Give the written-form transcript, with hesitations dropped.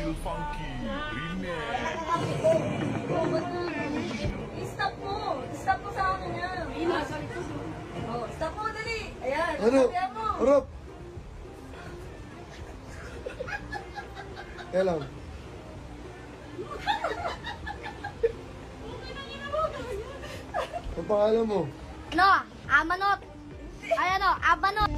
Feel Funky Remix. I-stop mo. Stop mo sa akin yan. Oh, stop mo, dali. Ayan. Ano? sabihan mo. Harap! Kaya lang. Ang pangalan mo? No, Amanot. Ay ano, Abanot.